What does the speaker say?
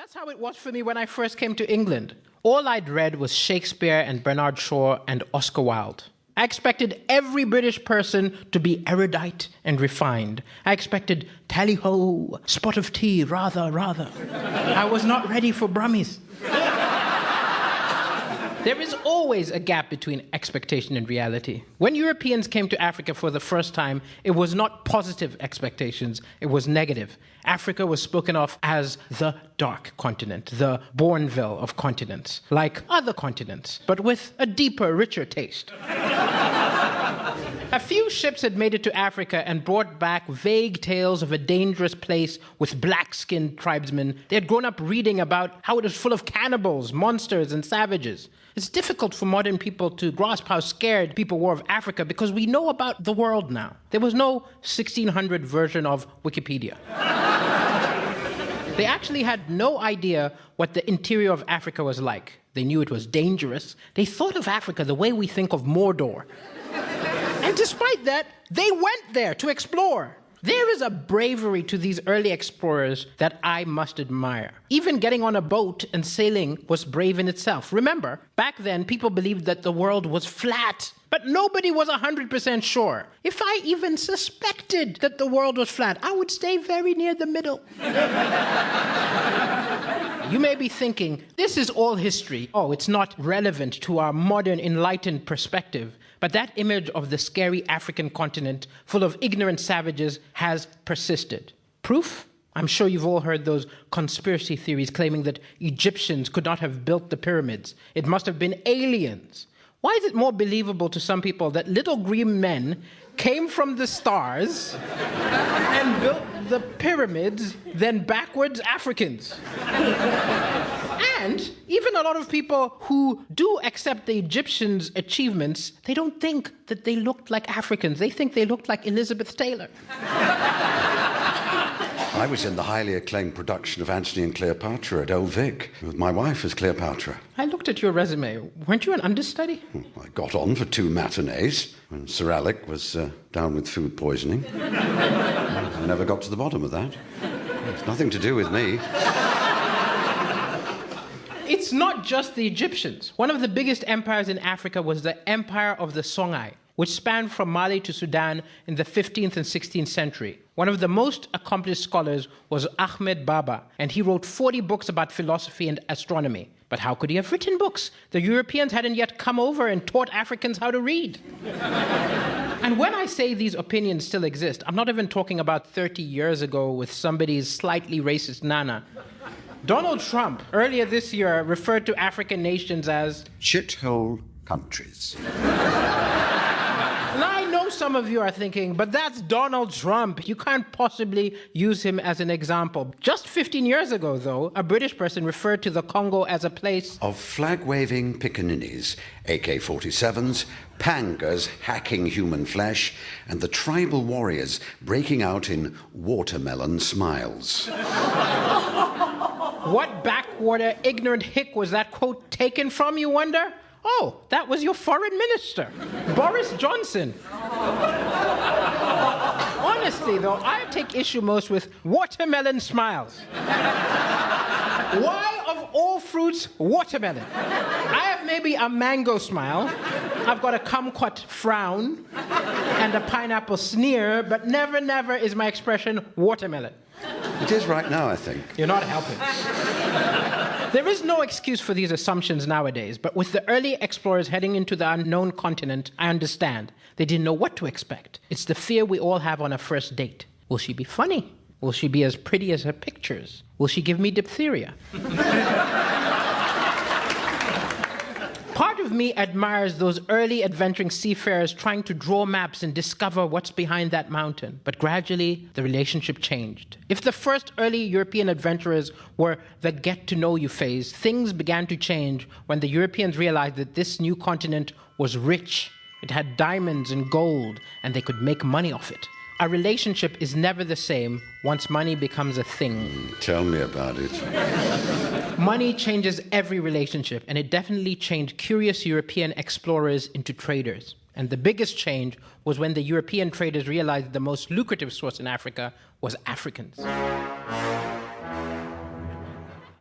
That's how it was for me when I first came to England. All I'd read was Shakespeare and Bernard Shaw and Oscar Wilde. I expected every British person to be erudite and refined. I expected tally-ho, spot of tea, rather. I was not ready for Brummies. There is always a gap between expectation and reality. When Europeans came to Africa for the first time, it was not positive expectations, it was negative. Africa was spoken of as the dark continent, the Bourneville of continents, like other continents, but with a deeper, richer taste. A few ships had made it to Africa and brought back vague tales of a dangerous place with black-skinned tribesmen. They had grown up reading about how it was full of cannibals, monsters, and savages. It's difficult for modern people to grasp how scared people were of Africa because we know about the world now. There was no 1600 version of Wikipedia. They actually had no idea what the interior of Africa was like. They knew it was dangerous. They thought of Africa the way we think of Mordor. And despite that, they went there to explore. There is a bravery to these early explorers that I must admire. Even getting on a boat and sailing was brave in itself. Remember, back then, people believed that the world was flat, but nobody was 100% sure. If I even suspected that the world was flat, I would stay very near the middle. You may be thinking, this is all history. Oh, it's not relevant to our modern enlightened perspective. But that image of the scary African continent full of ignorant savages has persisted. Proof? I'm sure you've all heard those conspiracy theories claiming that Egyptians could not have built the pyramids. It must have been aliens. Why is it more believable to some people that little green men came from the stars and built the pyramids than backwards Africans? And even a lot of people who do accept the Egyptians' achievements, they don't think that they looked like Africans. They think they looked like Elizabeth Taylor. I was in the highly acclaimed production of Antony and Cleopatra at Old Vic, with my wife as Cleopatra. I looked at your resume. Weren't you an understudy? I got on for 2 matinees when Sir Alec was down with food poisoning. I never got to the bottom of that. It's nothing to do with me. It's not just the Egyptians. One of the biggest empires in Africa was the Empire of the Songhai, which spanned from Mali to Sudan in the 15th and 16th century. One of the most accomplished scholars was Ahmed Baba, and he wrote 40 books about philosophy and astronomy. But how could he have written books? The Europeans hadn't yet come over and taught Africans how to read. And when I say these opinions still exist, I'm not even talking about 30 years ago with somebody's slightly racist nana. Donald Trump, earlier this year, referred to African nations as shithole countries. And I know some of you are thinking, but that's Donald Trump. You can't possibly use him as an example. Just 15 years ago, though, a British person referred to the Congo as a place of flag-waving pickaninnies, AK-47s, pangas hacking human flesh, and the tribal warriors breaking out in watermelon smiles. What backwater, ignorant hick was that quote taken from, you wonder? Oh, that was your foreign minister, Boris Johnson. Honestly, though, I take issue most with watermelon smiles. Why, of all fruits, watermelon? I have maybe a mango smile, I've got a kumquat frown, and a pineapple sneer, but never is my expression watermelon. It is right now, I think. You're not helping. There is no excuse for these assumptions nowadays, but with the early explorers heading into the unknown continent, I understand. They didn't know what to expect. It's the fear we all have on a first date. Will she be funny? Will she be as pretty as her pictures? Will she give me diphtheria? Part of me admires those early adventuring seafarers trying to draw maps and discover what's behind that mountain. But gradually, the relationship changed. If the first early European adventurers were the get-to-know-you phase, things began to change when the Europeans realized that this new continent was rich. It had diamonds and gold, and they could make money off it. A relationship is never the same once money becomes a thing. Tell me about it. Money changes every relationship, and it definitely changed curious European explorers into traders. And the biggest change was when the European traders realized the most lucrative source in Africa was Africans.